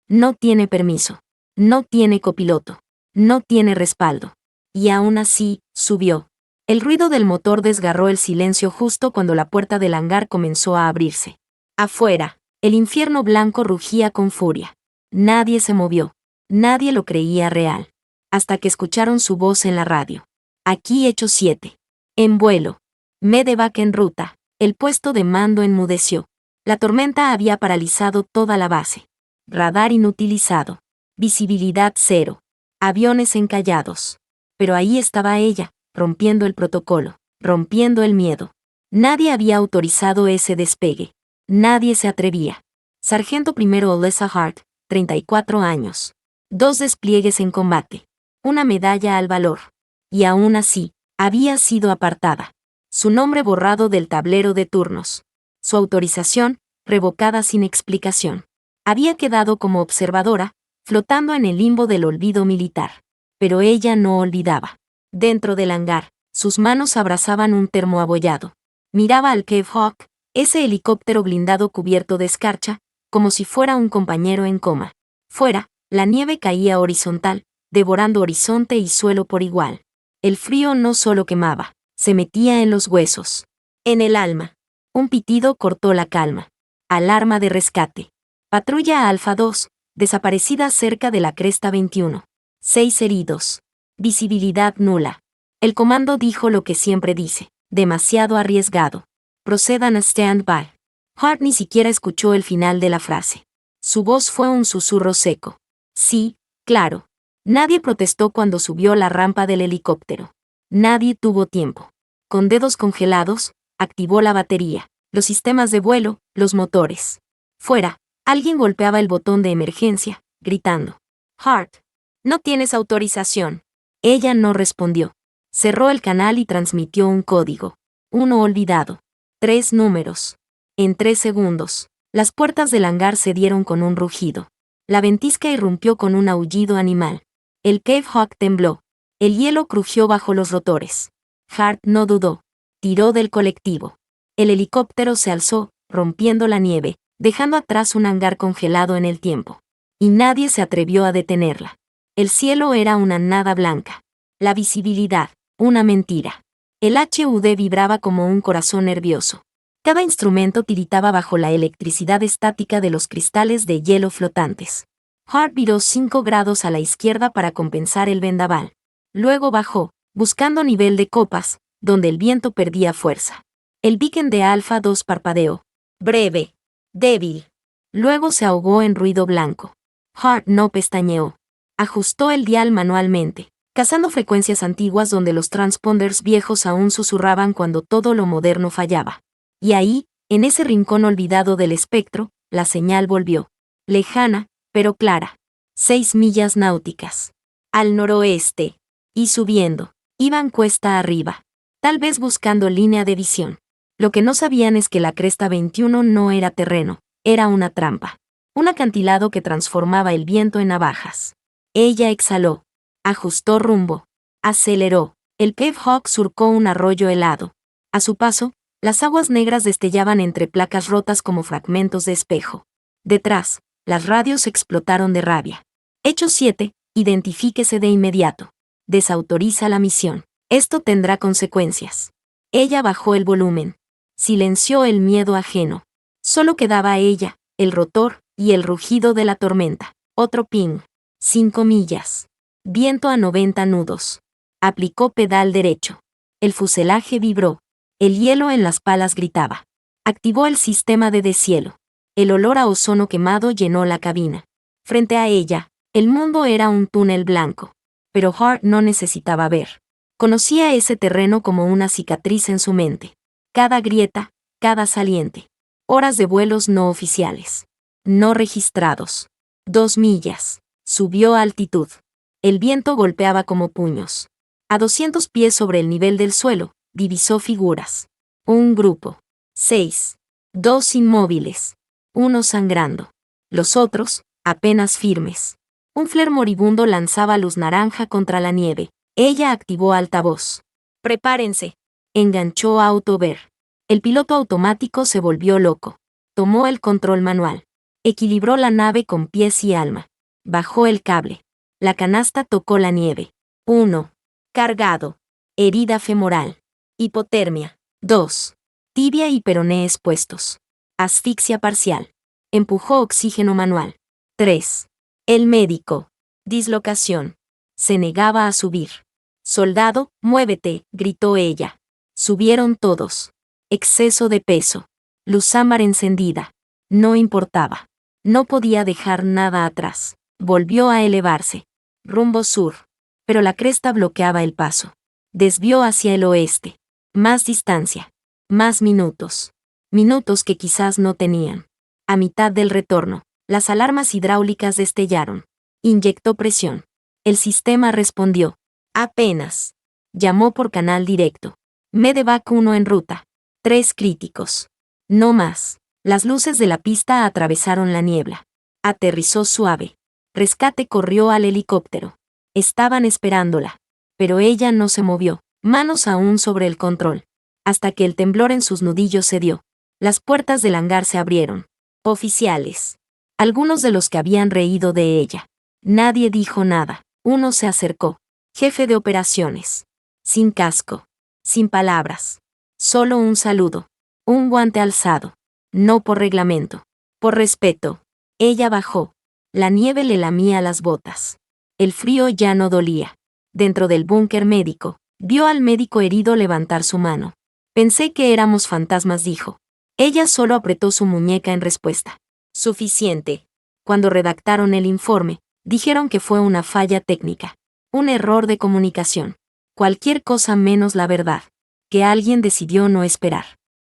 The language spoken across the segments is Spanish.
No tiene permiso. No tiene copiloto. No tiene respaldo. Y aún así, subió. El ruido del motor desgarró el silencio justo cuando la puerta del hangar comenzó a abrirse. Afuera, el infierno blanco rugía con furia. Nadie se movió. Nadie lo creía real. Hasta que escucharon su voz en la radio. Aquí hecho 7. En vuelo. Medevac en ruta. El puesto de mando enmudeció. La tormenta había paralizado toda la base. Radar inutilizado. Visibilidad 0. Aviones encallados. Pero ahí estaba ella, rompiendo el protocolo, rompiendo el miedo. Nadie había autorizado ese despegue. Nadie se atrevía. Sargento primero Olesa Hart, 34 años. 2 despliegues en combate. Una medalla al valor. Y aún así, había sido apartada. Su nombre borrado del tablero de turnos. Su autorización, revocada sin explicación. Había quedado como observadora, flotando en el limbo del olvido militar. Pero ella no olvidaba. Dentro del hangar, sus manos abrazaban un termo abollado. Miraba al Cave Hawk, ese helicóptero blindado cubierto de escarcha, como si fuera un compañero en coma. Fuera, la nieve caía horizontal, devorando horizonte y suelo por igual. El frío no solo quemaba, se metía en los huesos. En el alma. Un pitido cortó la calma. Alarma de rescate. Patrulla Alfa 2, desaparecida cerca de la cresta 21. 6 heridos. Visibilidad nula. El comando dijo lo que siempre dice, demasiado arriesgado. Procedan a stand-by. Hart ni siquiera escuchó el final de la frase. Su voz fue un susurro seco. Sí, claro. Nadie protestó cuando subió la rampa del helicóptero. Nadie tuvo tiempo. Con dedos congelados, activó la batería, los sistemas de vuelo, los motores. Fuera, alguien golpeaba el botón de emergencia, gritando. Hart, no tienes autorización. Ella no respondió. Cerró el canal y transmitió un código. 1 olvidado. 3 números. En 3 segundos, las puertas del hangar se dieron con un rugido. La ventisca irrumpió con un aullido animal. El Cave Hawk tembló. El hielo crujió bajo los rotores. Hart no dudó. Tiró del colectivo. El helicóptero se alzó, rompiendo la nieve, dejando atrás un hangar congelado en el tiempo. Y nadie se atrevió a detenerla. El cielo era una nada blanca. La visibilidad, una mentira. El HUD vibraba como un corazón nervioso. Cada instrumento tiritaba bajo la electricidad estática de los cristales de hielo flotantes. Hart viró 5 grados a la izquierda para compensar el vendaval. Luego bajó, buscando nivel de copas, donde el viento perdía fuerza. El beacon de Alfa 2 parpadeó. Breve. Débil. Luego se ahogó en ruido blanco. Hart no pestañeó. Ajustó el dial manualmente, cazando frecuencias antiguas donde los transponders viejos aún susurraban cuando todo lo moderno fallaba. Y ahí, en ese rincón olvidado del espectro, la señal volvió. Lejana, pero clara. 6 millas náuticas. Al noroeste. Y subiendo. Iban cuesta arriba. Tal vez buscando línea de visión. Lo que no sabían es que la cresta 21 no era terreno, era una trampa. Un acantilado que transformaba el viento en navajas. Ella exhaló. Ajustó rumbo. Aceleró. El Cave Hawk surcó un arroyo helado. A su paso, las aguas negras destellaban entre placas rotas como fragmentos de espejo. Detrás, las radios explotaron de rabia. Hecho 7, identifíquese de inmediato. Desautoriza la misión. Esto tendrá consecuencias. Ella bajó el volumen. Silenció el miedo ajeno. Solo quedaba ella, el rotor, y el rugido de la tormenta. Otro ping. 5 millas. Viento a 90 nudos. Aplicó pedal derecho. El fuselaje vibró. El hielo en las palas gritaba. Activó el sistema de deshielo. El olor a ozono quemado llenó la cabina. Frente a ella, el mundo era un túnel blanco. Pero Hart no necesitaba ver. Conocía ese terreno como una cicatriz en su mente. Cada grieta, cada saliente. Horas de vuelos no oficiales. No registrados. 2 millas. Subió a altitud. El viento golpeaba como puños. A 200 pies sobre el nivel del suelo, divisó figuras. Un grupo. 6. 2 inmóviles. Uno sangrando. Los otros, apenas firmes. Un flare moribundo lanzaba luz naranja contra la nieve. Ella activó altavoz. Prepárense. Enganchó a autover. El piloto automático se volvió loco. Tomó el control manual. Equilibró la nave con pies y alma. Bajó el cable. La canasta tocó la nieve. 1. Cargado. Herida femoral. Hipotermia. 2. Tibia y peroné expuestos. Asfixia parcial. Empujó oxígeno manual. 3. El médico. Dislocación. Se negaba a subir. Soldado, muévete, gritó ella. Subieron todos. Exceso de peso. Luzámbar encendida. No importaba. No podía dejar nada atrás. Volvió a elevarse. Rumbo sur. Pero la cresta bloqueaba el paso. Desvió hacia el oeste. Más distancia. Más minutos. Minutos que quizás no tenían. A mitad del retorno, las alarmas hidráulicas destellaron. Inyectó presión. El sistema respondió. Apenas. Llamó por canal directo. Medevac 1 en ruta. 3 críticos. No más. Las luces de la pista atravesaron la niebla. Aterrizó suave. Rescate corrió al helicóptero. Estaban esperándola. Pero ella no se movió, manos aún sobre el control. Hasta que el temblor en sus nudillos cedió. Las puertas del hangar se abrieron. Oficiales. Algunos de los que habían reído de ella. Nadie dijo nada. Uno se acercó. Jefe de operaciones. Sin casco. Sin palabras. Solo un saludo. Un guante alzado. No por reglamento. Por respeto. Ella bajó. La nieve le lamía las botas. El frío ya no dolía. Dentro del búnker médico, vio al médico herido levantar su mano. Pensé que éramos fantasmas, dijo. Ella solo apretó su muñeca en respuesta. Suficiente. Cuando redactaron el informe, dijeron que fue una falla técnica. Un error de comunicación. Cualquier cosa menos la verdad. Que alguien decidió no esperar.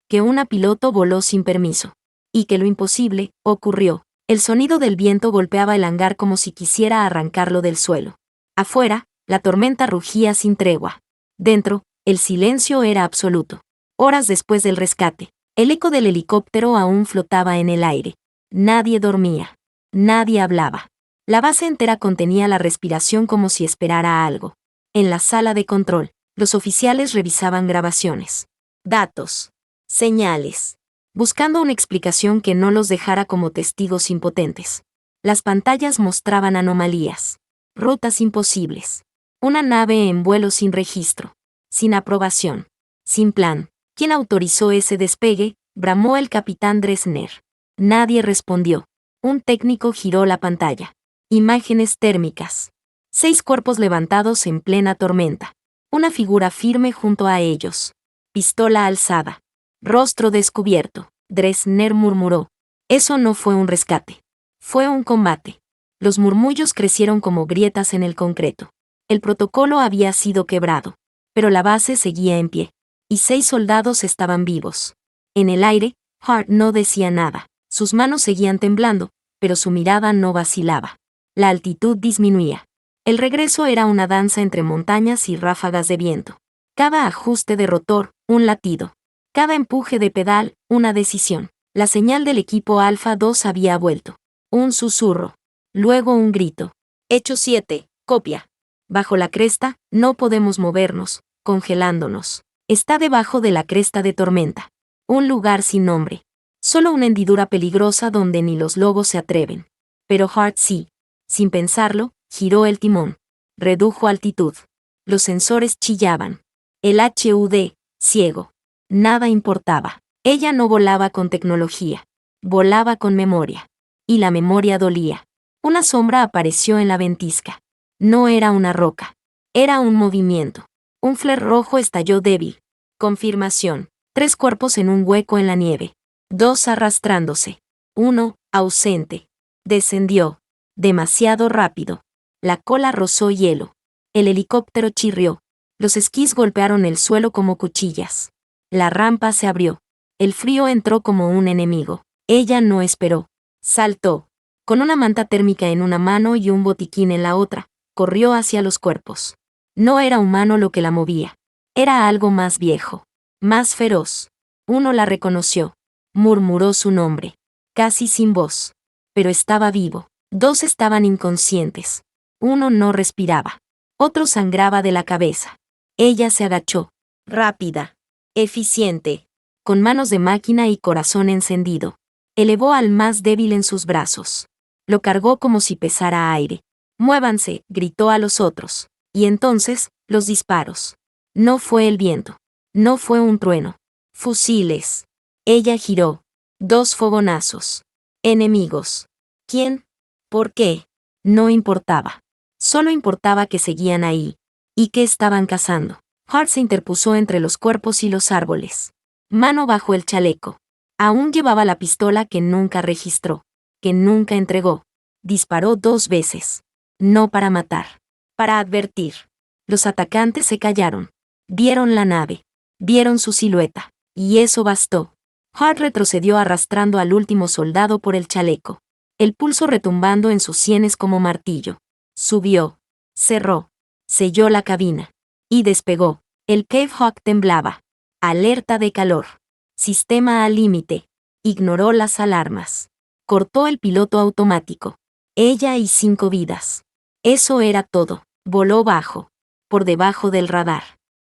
Que una piloto voló sin permiso. Y que lo imposible ocurrió. El sonido del viento golpeaba el hangar como si quisiera arrancarlo del suelo. Afuera, la tormenta rugía sin tregua. Dentro, el silencio era absoluto. Horas después del rescate, el eco del helicóptero aún flotaba en el aire. Nadie dormía. Nadie hablaba. La base entera contenía la respiración como si esperara algo. En la sala de control, los oficiales revisaban grabaciones. Datos. Señales. Buscando una explicación que no los dejara como testigos impotentes. Las pantallas mostraban anomalías. Rutas imposibles. Una nave en vuelo sin registro. Sin aprobación. Sin plan. ¿Quién autorizó ese despegue?, bramó el capitán Dresner. Nadie respondió. Un técnico giró la pantalla. Imágenes térmicas. 6 cuerpos levantados en plena tormenta. Una figura firme junto a ellos. Pistola alzada. Rostro descubierto. Dresner murmuró. Eso no fue un rescate. Fue un combate. Los murmullos crecieron como grietas en el concreto. El protocolo había sido quebrado. Pero la base seguía en pie. Y 6 soldados estaban vivos. En el aire, Hart no decía nada. Sus manos seguían temblando, pero su mirada no vacilaba. La altitud disminuía. El regreso era una danza entre montañas y ráfagas de viento. Cada ajuste de rotor, un latido. Cada empuje de pedal, una decisión. La señal del equipo Alfa 2 había vuelto. Un susurro. Luego un grito. Hecho 7, copia. Bajo la cresta, no podemos movernos, congelándonos. Está debajo de la cresta de tormenta. Un lugar sin nombre. Solo una hendidura peligrosa donde ni los lobos se atreven. Pero Hart sí. Sin pensarlo, giró el timón. Redujo altitud. Los sensores chillaban. El HUD, ciego. Nada importaba. Ella no volaba con tecnología. Volaba con memoria. Y la memoria dolía. Una sombra apareció en la ventisca. No era una roca. Era un movimiento. Un flare rojo estalló débil. Confirmación. 3 cuerpos en un hueco en la nieve. 2 arrastrándose. 1, ausente. Descendió. Demasiado rápido. La cola rozó hielo. El helicóptero chirrió. Los esquís golpearon el suelo como cuchillas. La rampa se abrió. El frío entró como un enemigo. Ella no esperó. Saltó. Con una manta térmica en una mano y un botiquín en la otra, corrió hacia los cuerpos. No era humano lo que la movía. Era algo más viejo. Más feroz. Uno la reconoció. Murmuró su nombre. Casi sin voz. Pero estaba vivo. 2 estaban inconscientes. Uno no respiraba. Otro sangraba de la cabeza. Ella se agachó. Rápida. Eficiente. Con manos de máquina y corazón encendido. Elevó al más débil en sus brazos. Lo cargó como si pesara aire. «Muévanse», gritó a los otros. Y entonces, los disparos. No fue el viento. No fue un trueno. Fusiles. Ella giró. 2 fogonazos. Enemigos. ¿Quién? ¿Por qué? No importaba. Solo importaba que seguían ahí. ¿Y qué estaban cazando? Hart se interpuso entre los cuerpos y los árboles. Mano bajo el chaleco. Aún llevaba la pistola que nunca registró, que nunca entregó. Disparó 2 veces. No para matar. Para advertir. Los atacantes se callaron. Vieron la nave. Vieron su silueta. Y eso bastó. Hart retrocedió arrastrando al último soldado por el chaleco. El pulso retumbando en sus sienes como martillo. Subió. Cerró. Selló la cabina. Y despegó. El Cave Hawk temblaba. Alerta de calor. Sistema al límite. Ignoró las alarmas. Cortó el piloto automático. Ella y 5 vidas. Eso era todo. Voló bajo. Por debajo del radar.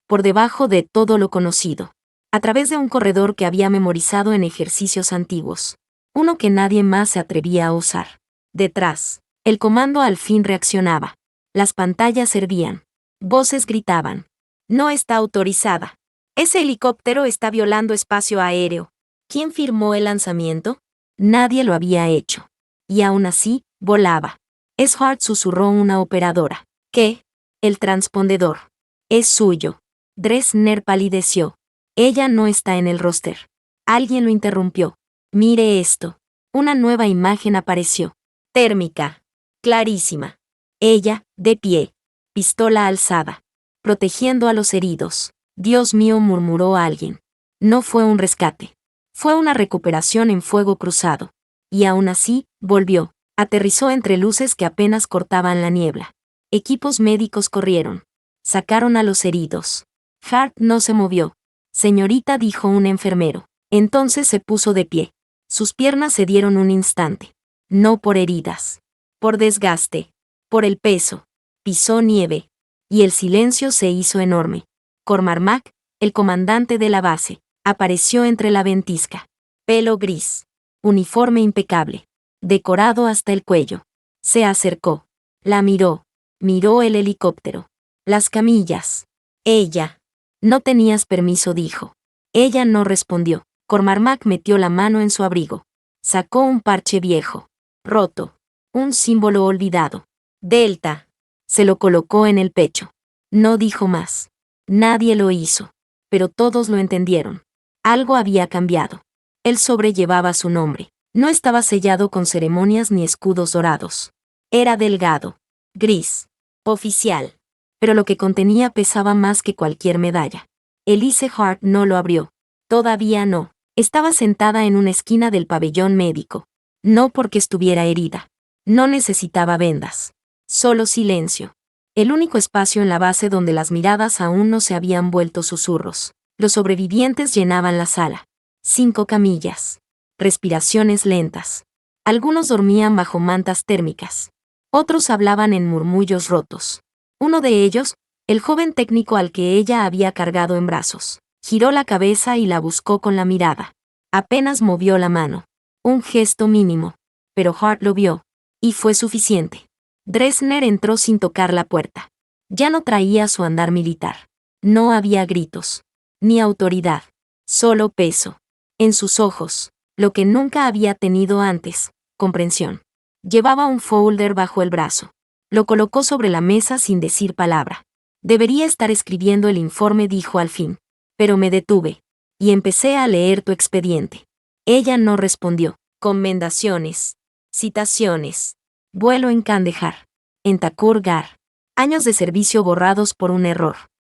Por debajo de todo lo conocido. A través de un corredor que había memorizado en ejercicios antiguos. Uno que nadie más se atrevía a usar. Detrás. El comando al fin reaccionaba. Las pantallas servían. Voces gritaban. No está autorizada. Ese helicóptero está violando espacio aéreo. ¿Quién firmó el lanzamiento? Nadie lo había hecho. Y aún así, volaba. Es Hart, susurró una operadora. ¿Qué? El transpondedor. Es suyo. Dresner palideció. Ella no está en el roster. Alguien lo interrumpió. Mire esto. Una nueva imagen apareció. Térmica. Clarísima. Ella, de pie. Pistola alzada. Protegiendo a los heridos. Dios mío, murmuró alguien. No fue un rescate. Fue una recuperación en fuego cruzado. Y aún así, volvió. Aterrizó entre luces que apenas cortaban la niebla. Equipos médicos corrieron. Sacaron a los heridos. Hart no se movió. Señorita, dijo un enfermero. Entonces se puso de pie. Sus piernas cedieron un instante. No por heridas. Por desgaste. Por el peso. Pisó nieve. Y el silencio se hizo enorme. Cormac, el comandante de la base, apareció entre la ventisca. Pelo gris. Uniforme impecable. Decorado hasta el cuello. Se acercó. La miró. Miró el helicóptero. Las camillas. Ella. No tenías permiso, dijo. Ella no respondió. Cormac metió la mano en su abrigo. Sacó un parche viejo. Roto. Un símbolo olvidado. Delta. Se lo colocó en el pecho. No dijo más. Nadie lo hizo. Pero todos lo entendieron. Algo había cambiado. El sobre llevaba su nombre. No estaba sellado con ceremonias ni escudos dorados. Era delgado. Gris. Oficial. Pero lo que contenía pesaba más que cualquier medalla. Elise Hart no lo abrió. Todavía no. Estaba sentada en una esquina del pabellón médico. No porque estuviera herida. No necesitaba vendas. Solo silencio. El único espacio en la base donde las miradas aún no se habían vuelto susurros. Los sobrevivientes llenaban la sala. 5 camillas. Respiraciones lentas. Algunos dormían bajo mantas térmicas. Otros hablaban en murmullos rotos. Uno de ellos, el joven técnico al que ella había cargado en brazos, giró la cabeza y la buscó con la mirada. Apenas movió la mano. Un gesto mínimo. Pero Hart lo vio. Y fue suficiente. Dresner entró sin tocar la puerta. Ya no traía su andar militar. No había gritos. Ni autoridad. Solo peso. En sus ojos, lo que nunca había tenido antes, comprensión. Llevaba un folder bajo el brazo. Lo colocó sobre la mesa sin decir palabra. Debería estar escribiendo el informe, dijo al fin. Pero me detuve. Y empecé a leer tu expediente. Ella no respondió. Comendaciones. Citaciones. Vuelo en Kandahar. En Thakur Ghar. Años de servicio borrados por un error.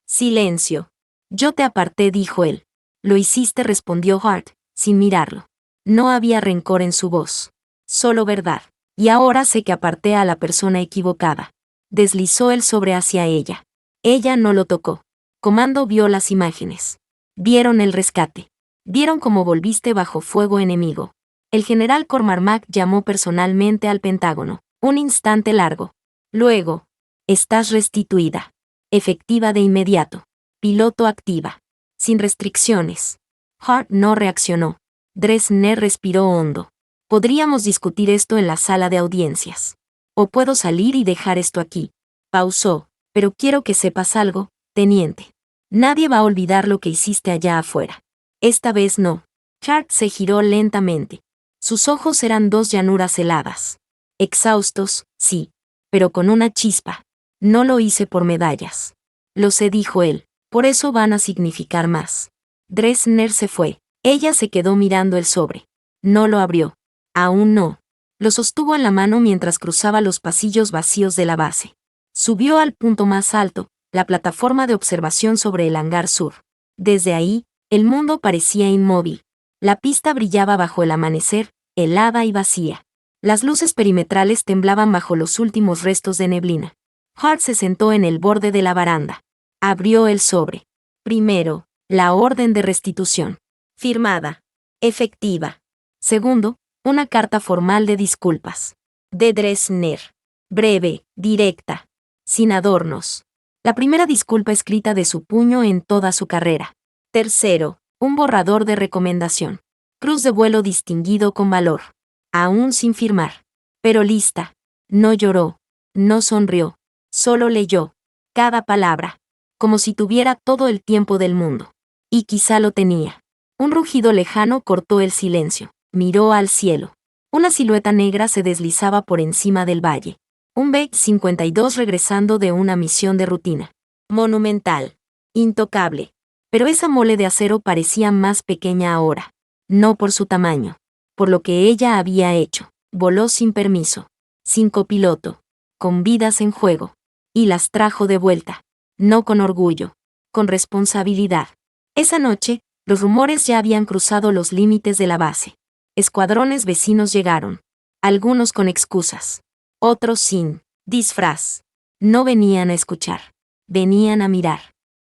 Silencio. Yo te aparté, dijo él. Lo hiciste, respondió Hart, sin mirarlo. No había rencor en su voz. Solo verdad. Y ahora sé que aparté a la persona equivocada. Deslizó el sobre hacia ella. Ella no lo tocó. Comando vio las imágenes. Vieron el rescate. Vieron cómo volviste bajo fuego enemigo. El general Cormac llamó personalmente al Pentágono. Un instante largo. Luego, estás restituida. Efectiva de inmediato. Piloto activa. Sin restricciones. Hart no reaccionó. Dresner respiró hondo. Podríamos discutir esto en la sala de audiencias. O puedo salir y dejar esto aquí. Pausó. Pero quiero que sepas algo, teniente. Nadie va a olvidar lo que hiciste allá afuera. Esta vez no. Hart se giró lentamente. Sus ojos eran dos llanuras heladas. Exhaustos, sí, pero con una chispa. No lo hice por medallas. Lo sé, dijo él. Por eso van a significar más. Dresner se fue. Ella se quedó mirando el sobre. No lo abrió. Aún no. Lo sostuvo en la mano mientras cruzaba los pasillos vacíos de la base. Subió al punto más alto, la plataforma de observación sobre el hangar sur. Desde ahí, el mundo parecía inmóvil. La pista brillaba bajo el amanecer, helada y vacía. Las luces perimetrales temblaban bajo los últimos restos de neblina. Hart se sentó en el borde de la baranda. Abrió el sobre. Primero, la orden de restitución. Firmada. Efectiva. Segundo, una carta formal de disculpas. De Dresner. Breve, directa. Sin adornos. La primera disculpa escrita de su puño en toda su carrera. Tercero, un borrador de recomendación. Cruz de vuelo distinguido con valor. Aún sin firmar. Pero lista. No lloró. No sonrió. Solo leyó. Cada palabra. Como si tuviera todo el tiempo del mundo. Y quizá lo tenía. Un rugido lejano cortó el silencio. Miró al cielo. Una silueta negra se deslizaba por encima del valle. Un B-52 regresando de una misión de rutina. Monumental. Intocable. Pero esa mole de acero parecía más pequeña ahora. No por su tamaño. Por lo que ella había hecho. Voló sin permiso. Sin copiloto. Con vidas en juego. Y las trajo de vuelta. No con orgullo. Con responsabilidad. Esa noche, los rumores ya habían cruzado los límites de la base. Escuadrones vecinos llegaron. Algunos con excusas. Otros sin disfraz. No venían a escuchar. Venían a mirar.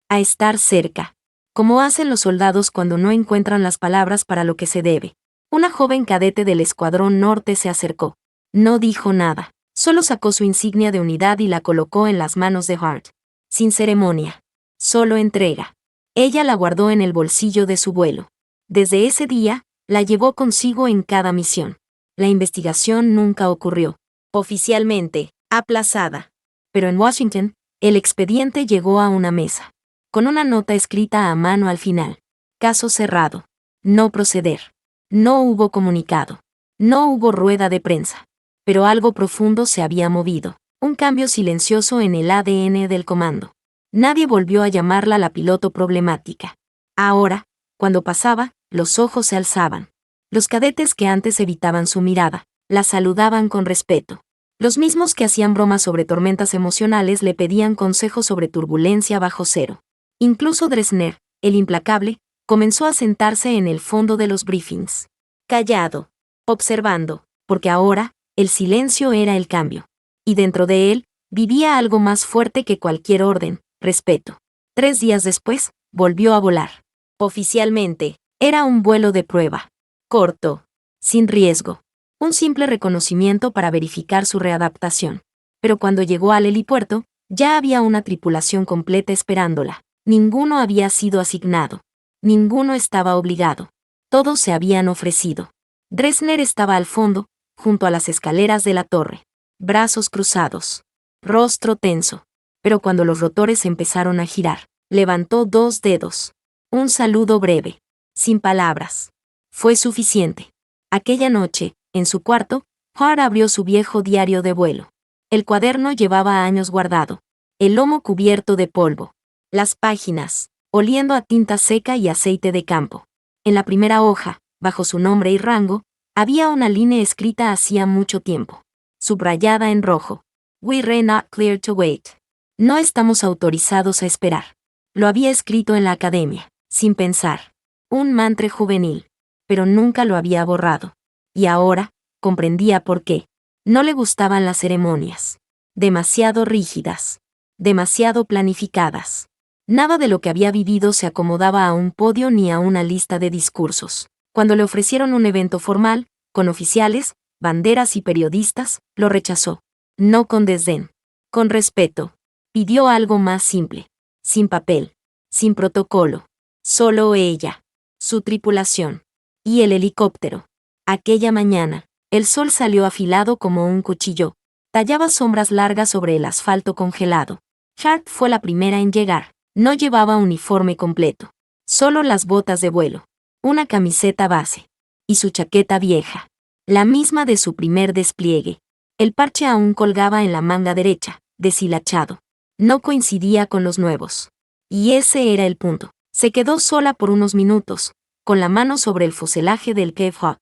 A estar cerca. Como hacen los soldados cuando no encuentran las palabras para lo que se debe. Una joven cadete del Escuadrón Norte se acercó. No dijo nada. Solo sacó su insignia de unidad y la colocó en las manos de Hart. Sin ceremonia. Solo entrega. Ella la guardó en el bolsillo de su vuelo. Desde ese día, la llevó consigo en cada misión. La investigación nunca ocurrió. Oficialmente, aplazada. Pero en Washington, el expediente llegó a una mesa. Con una nota escrita a mano al final. Caso cerrado. No proceder. No hubo comunicado. No hubo rueda de prensa. Pero algo profundo se había movido. Un cambio silencioso en el ADN del comando. Nadie volvió a llamarla la piloto problemática. Ahora, cuando pasaba, los ojos se alzaban. Los cadetes que antes evitaban su mirada, la saludaban con respeto. Los mismos que hacían bromas sobre tormentas emocionales le pedían consejos sobre turbulencia bajo cero. Incluso Dresner, el implacable, comenzó a sentarse en el fondo de los briefings. Callado. Observando, porque ahora, el silencio era el cambio. Y dentro de él, vivía algo más fuerte que cualquier orden, respeto. 3 días después, volvió a volar. Oficialmente, era un vuelo de prueba. Corto. Sin riesgo. Un simple reconocimiento para verificar su readaptación. Pero cuando llegó al helipuerto, ya había una tripulación completa esperándola. Ninguno había sido asignado. Ninguno estaba obligado. Todos se habían ofrecido. Dresner estaba al fondo, junto a las escaleras de la torre. Brazos cruzados. Rostro tenso. Pero cuando los rotores empezaron a girar, levantó 2 dedos. Un saludo breve. Sin palabras. Fue suficiente. Aquella noche, en su cuarto, Hart abrió su viejo diario de vuelo. El cuaderno llevaba años guardado. El lomo cubierto de polvo. Las páginas, oliendo a tinta seca y aceite de campo. En la primera hoja, bajo su nombre y rango, había una línea escrita hacía mucho tiempo. Subrayada en rojo. We are not cleared to wait. No estamos autorizados a esperar. Lo había escrito en la academia, sin pensar. Un mantra juvenil. Pero nunca lo había borrado. Y ahora, comprendía por qué. No le gustaban las ceremonias. Demasiado rígidas. Demasiado planificadas. Nada de lo que había vivido se acomodaba a un podio ni a una lista de discursos. Cuando le ofrecieron un evento formal, con oficiales, banderas y periodistas, lo rechazó. No con desdén. Con respeto. Pidió algo más simple. Sin papel. Sin protocolo. Solo ella. Su tripulación. Y el helicóptero. Aquella mañana, El sol salió afilado como un cuchillo. Tallaba sombras largas sobre el asfalto congelado. Hart fue la primera en llegar. No llevaba uniforme completo. Solo las botas de vuelo. Una camiseta base. Y su chaqueta vieja. La misma de su primer despliegue. El parche aún colgaba en la manga derecha, deshilachado. No coincidía con los nuevos. Y ese era el punto. Se quedó sola por unos minutos, con la mano sobre el fuselaje del Cave Hawk.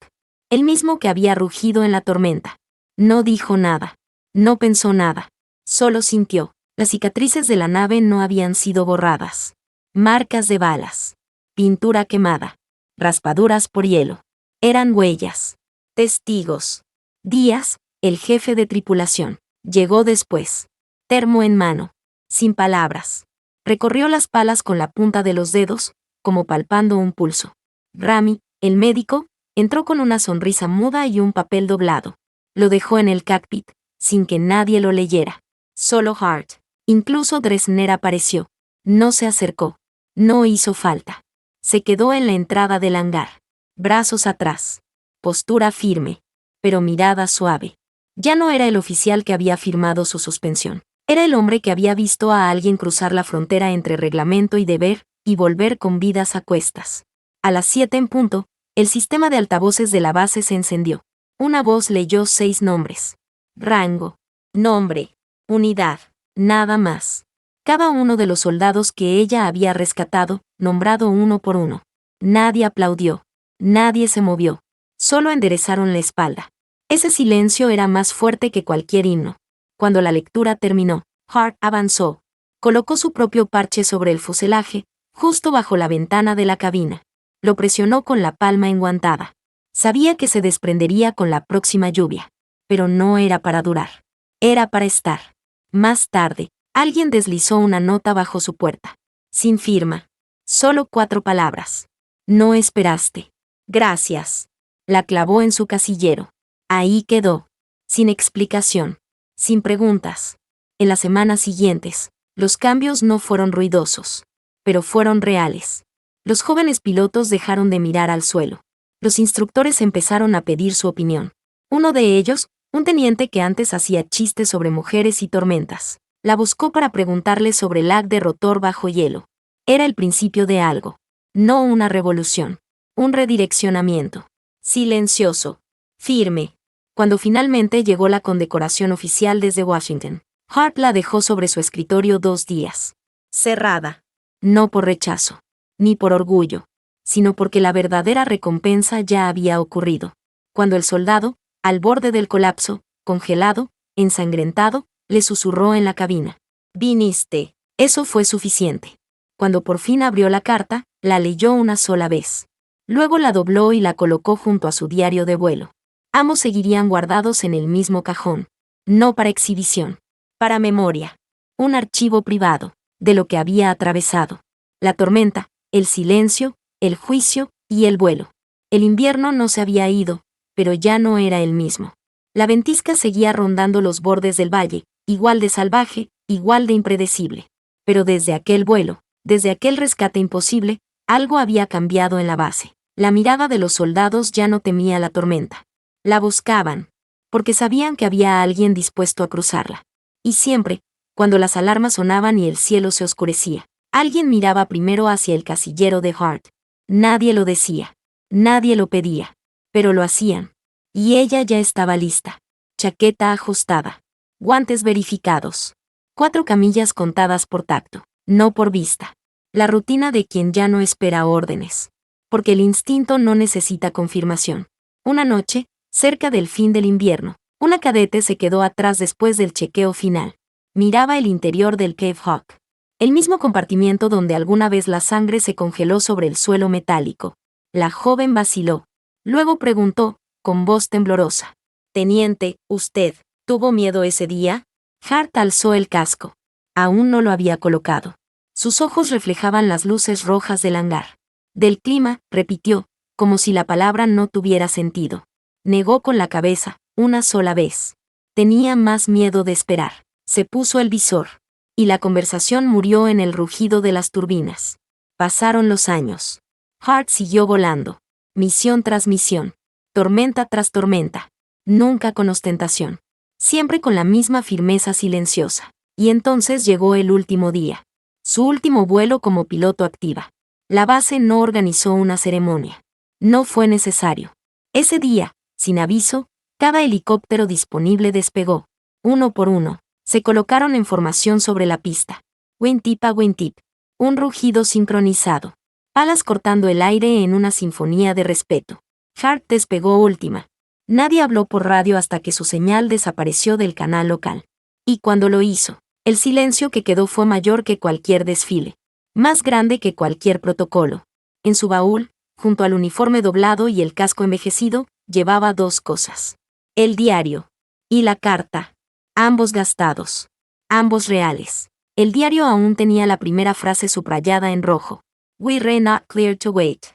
El mismo que había rugido en la tormenta. No dijo nada. No pensó nada. Solo sintió. Las cicatrices de la nave no habían sido borradas. Marcas de balas. Pintura quemada. Raspaduras por hielo. Eran huellas. Testigos. Díaz, el jefe de tripulación, llegó después. Termo en mano. Sin palabras. Recorrió las palas con la punta de los dedos, como palpando un pulso. Rami, el médico, entró con una sonrisa muda y un papel doblado. Lo dejó en el cockpit, sin que nadie lo leyera. Solo Hart. Incluso Dresner apareció. No se acercó. No hizo falta. Se quedó en la entrada del hangar. Brazos atrás. Postura firme. Pero mirada suave. Ya no era el oficial que había firmado su suspensión. Era el hombre que había visto a alguien cruzar la frontera entre reglamento y deber, y volver con vidas a cuestas. A las 7 en punto, el sistema de altavoces de la base se encendió. Una voz leyó 6 nombres. Rango. Nombre. Unidad. Nada más. Cada uno de los soldados que ella había rescatado, nombrado uno por uno. Nadie aplaudió. Nadie se movió. Solo enderezaron la espalda. Ese silencio era más fuerte que cualquier himno. Cuando la lectura terminó, Hart avanzó. Colocó su propio parche sobre el fuselaje, justo bajo la ventana de la cabina. Lo presionó con la palma enguantada. Sabía que se desprendería con la próxima lluvia. Pero no era para durar. Era para estar. Más tarde, alguien deslizó una nota bajo su puerta. Sin firma. Solo 4 palabras. No esperaste. Gracias. La clavó en su casillero. Ahí quedó. Sin explicación. Sin preguntas. En las semanas siguientes, los cambios no fueron ruidosos. Pero fueron reales. Los jóvenes pilotos dejaron de mirar al suelo. Los instructores empezaron a pedir su opinión. Uno de ellos, un teniente que antes hacía chistes sobre mujeres y tormentas, la buscó para preguntarle sobre el lag de rotor bajo hielo. Era el principio de algo. No una revolución. Un redireccionamiento. Silencioso. Firme. Cuando finalmente llegó la condecoración oficial desde Washington, Hart la dejó sobre su escritorio 2 días. Cerrada. No por rechazo. Ni por orgullo. Sino porque la verdadera recompensa ya había ocurrido. Cuando el soldado, al borde del colapso, congelado, ensangrentado, le susurró en la cabina. Viniste. Eso fue suficiente. Cuando por fin abrió la carta, la leyó una sola vez. Luego la dobló y la colocó junto a su diario de vuelo. Ambos seguirían guardados en el mismo cajón. No para exhibición. Para memoria. Un archivo privado, de lo que había atravesado. La tormenta, el silencio, el juicio y el vuelo. El invierno no se había ido, pero ya no era el mismo. La ventisca seguía rondando los bordes del valle, igual de salvaje, igual de impredecible. Pero desde aquel vuelo, desde aquel rescate imposible, algo había cambiado en la base. La mirada de los soldados ya no temía la tormenta. La buscaban, porque sabían que había alguien dispuesto a cruzarla. Y siempre, cuando las alarmas sonaban y el cielo se oscurecía, alguien miraba primero hacia el casillero de Hart. Nadie lo decía, nadie lo pedía, pero lo hacían. Y ella ya estaba lista. Chaqueta ajustada, guantes verificados, 4 camillas contadas por tacto, no por vista. La rutina de quien ya no espera órdenes. Porque el instinto no necesita confirmación. Una noche, cerca del fin del invierno, una cadete se quedó atrás después del chequeo final. Miraba el interior del Cave Hawk. El mismo compartimiento donde alguna vez la sangre se congeló sobre el suelo metálico. La joven vaciló. Luego preguntó, con voz temblorosa. Teniente, ¿usted tuvo miedo ese día? Hart alzó el casco. Aún no lo había colocado. Sus ojos reflejaban las luces rojas del hangar. Del clima, repitió, como si la palabra no tuviera sentido. Negó con la cabeza, una sola vez. Tenía más miedo de esperar. Se puso el visor. Y la conversación murió en el rugido de las turbinas. Pasaron los años. Hart siguió volando. Misión tras misión. Tormenta tras tormenta. Nunca con ostentación. Siempre con la misma firmeza silenciosa. Y entonces llegó el último día. Su último vuelo como piloto activa. La base no organizó una ceremonia. No fue necesario. Ese día, sin aviso, cada helicóptero disponible despegó. Uno por uno, se colocaron en formación sobre la pista. Wingtip a wingtip. Un rugido sincronizado. Alas cortando el aire en una sinfonía de respeto. Hart despegó última. Nadie habló por radio hasta que su señal desapareció del canal local. Y cuando lo hizo, el silencio que quedó fue mayor que cualquier desfile. Más grande que cualquier protocolo. En su baúl, junto al uniforme doblado y el casco envejecido, llevaba dos cosas. El diario. Y la carta. Ambos gastados. Ambos reales. El diario aún tenía la primera frase subrayada en rojo. We are not cleared to wait.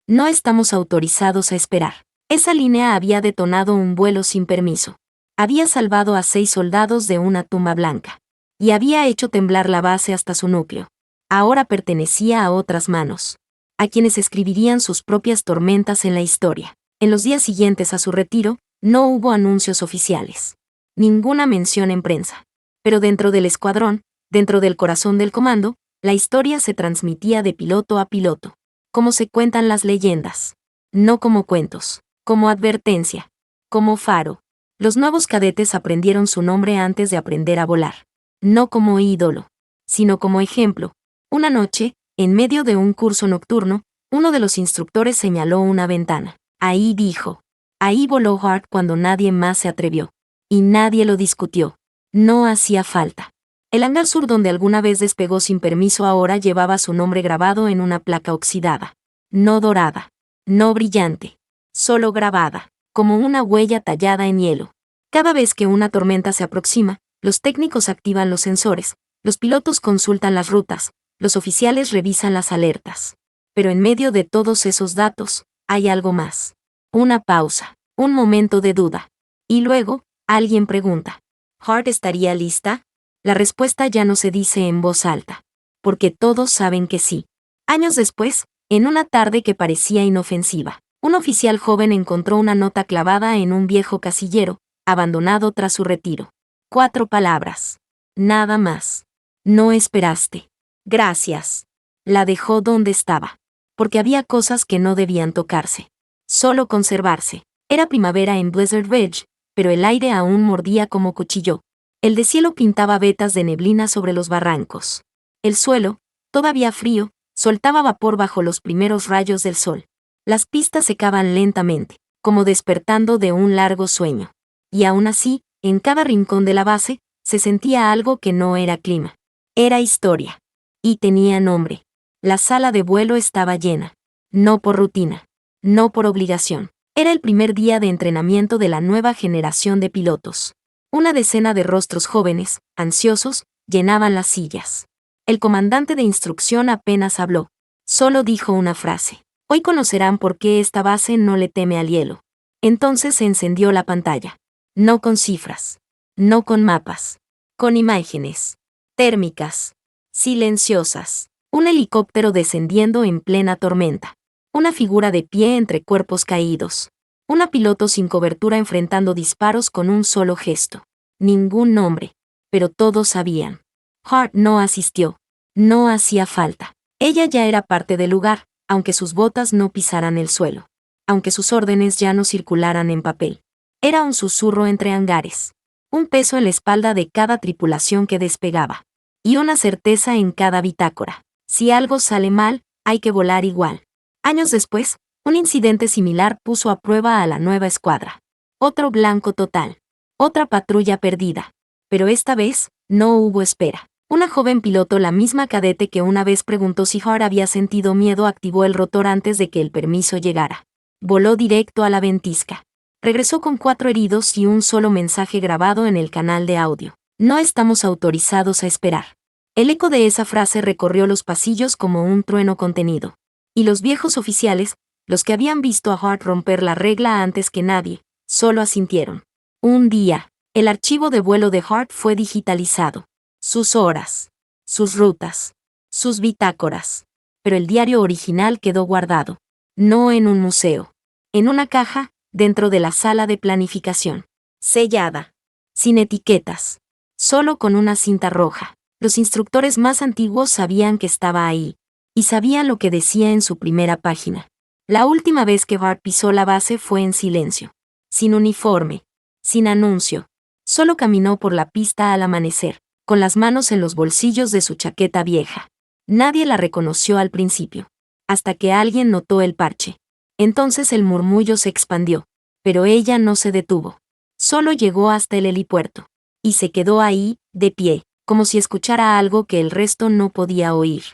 No estamos autorizados a esperar. Esa línea había detonado un vuelo sin permiso. Había salvado a 6 soldados de una tumba blanca. Y había hecho temblar la base hasta su núcleo. Ahora pertenecía a otras manos. A quienes escribirían sus propias tormentas en la historia. En los días siguientes a su retiro, no hubo anuncios oficiales. Ninguna mención en prensa. Pero dentro del escuadrón, dentro del corazón del comando, la historia se transmitía de piloto a piloto. Como se cuentan las leyendas. No como cuentos. Como advertencia. Como faro. Los nuevos cadetes aprendieron su nombre antes de aprender a volar. No como ídolo, sino como ejemplo. Una noche, en medio de un curso nocturno, uno de los instructores señaló una ventana. Ahí dijo. Ahí voló Hart cuando nadie más se atrevió. Y nadie lo discutió. No hacía falta. El hangar sur donde alguna vez despegó sin permiso ahora llevaba su nombre grabado en una placa oxidada. No dorada. No brillante. Solo grabada. Como una huella tallada en hielo. Cada vez que una tormenta se aproxima, los técnicos activan los sensores, los pilotos consultan las rutas, los oficiales revisan las alertas. Pero en medio de todos esos datos, hay algo más. Una pausa, un momento de duda. Y luego, alguien pregunta, ¿Hart estaría lista? La respuesta ya no se dice en voz alta, porque todos saben que sí. Años después, en una tarde que parecía inofensiva, un oficial joven encontró una nota clavada en un viejo casillero, abandonado tras su retiro. 4 palabras. Nada más. No esperaste. Gracias. La dejó donde estaba. Porque había cosas que no debían tocarse. Solo conservarse. Era primavera en Blizzard Ridge, pero el aire aún mordía como cuchillo. El deshielo pintaba vetas de neblina sobre los barrancos. El suelo, todavía frío, soltaba vapor bajo los primeros rayos del sol. Las pistas secaban lentamente, como despertando de un largo sueño. Y aún así, en cada rincón de la base, se sentía algo que no era clima. Era historia. Y tenía nombre. La sala de vuelo estaba llena. No por rutina. No por obligación. Era el primer día de entrenamiento de la nueva generación de pilotos. Una decena de rostros jóvenes, ansiosos, llenaban las sillas. El comandante de instrucción apenas habló. Solo dijo una frase. Hoy conocerán por qué esta base no le teme al hielo. Entonces se encendió la pantalla. No con cifras. No con mapas. Con imágenes. Térmicas. Silenciosas. Un helicóptero descendiendo en plena tormenta. Una figura de pie entre cuerpos caídos. Una piloto sin cobertura enfrentando disparos con un solo gesto. Ningún nombre. Pero todos sabían. Hart no asistió. No hacía falta. Ella ya era parte del lugar, aunque sus botas no pisaran el suelo. Aunque sus órdenes ya no circularan en papel. Era un susurro entre hangares. Un peso en la espalda de cada tripulación que despegaba. Y una certeza en cada bitácora. Si algo sale mal, hay que volar igual. Años después, un incidente similar puso a prueba a la nueva escuadra. Otro blanco total. Otra patrulla perdida. Pero esta vez, no hubo espera. Una joven piloto, la misma cadete que una vez preguntó si Hart había sentido miedo, activó el rotor antes de que el permiso llegara. Voló directo a la ventisca. Regresó con 4 heridos y un solo mensaje grabado en el canal de audio. No estamos autorizados a esperar. El eco de esa frase recorrió los pasillos como un trueno contenido. Y los viejos oficiales, los que habían visto a Hart romper la regla antes que nadie, solo asintieron. Un día, el archivo de vuelo de Hart fue digitalizado. Sus horas, sus rutas, sus bitácoras. Pero el diario original quedó guardado. No en un museo. En una caja, dentro de la sala de planificación. Sellada. Sin etiquetas. Solo con una cinta roja. Los instructores más antiguos sabían que estaba ahí. Y sabían lo que decía en su primera página. La última vez que Bart pisó la base fue en silencio. Sin uniforme. Sin anuncio. Solo caminó por la pista al amanecer, con las manos en los bolsillos de su chaqueta vieja. Nadie la reconoció al principio. Hasta que alguien notó el parche. Entonces el murmullo se expandió. Pero ella no se detuvo. Solo llegó hasta el helipuerto. Y se quedó ahí, de pie, como si escuchara algo que el resto no podía oír.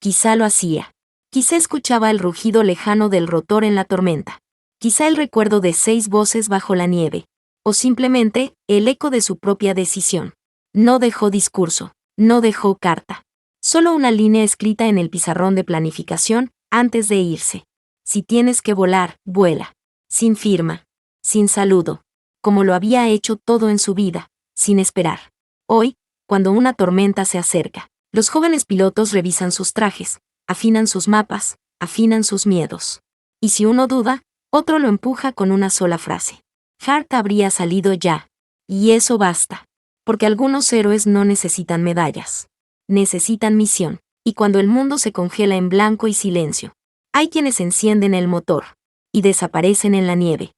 Quizá lo hacía. Quizá escuchaba el rugido lejano del rotor en la tormenta. Quizá el recuerdo de 6 voces bajo la nieve. O simplemente, el eco de su propia decisión. No dejó discurso. No dejó carta. Solo una línea escrita en el pizarrón de planificación, antes de irse. Si tienes que volar, vuela. Sin firma. Sin saludo. Como lo había hecho todo en su vida, sin esperar. Hoy, cuando una tormenta se acerca, los jóvenes pilotos revisan sus trajes, afinan sus mapas, afinan sus miedos. Y si uno duda, otro lo empuja con una sola frase. Hart habría salido ya. Y eso basta. Porque algunos héroes no necesitan medallas. Necesitan misión. Y cuando el mundo se congela en blanco y silencio, hay quienes encienden el motor. Y desaparecen en la nieve.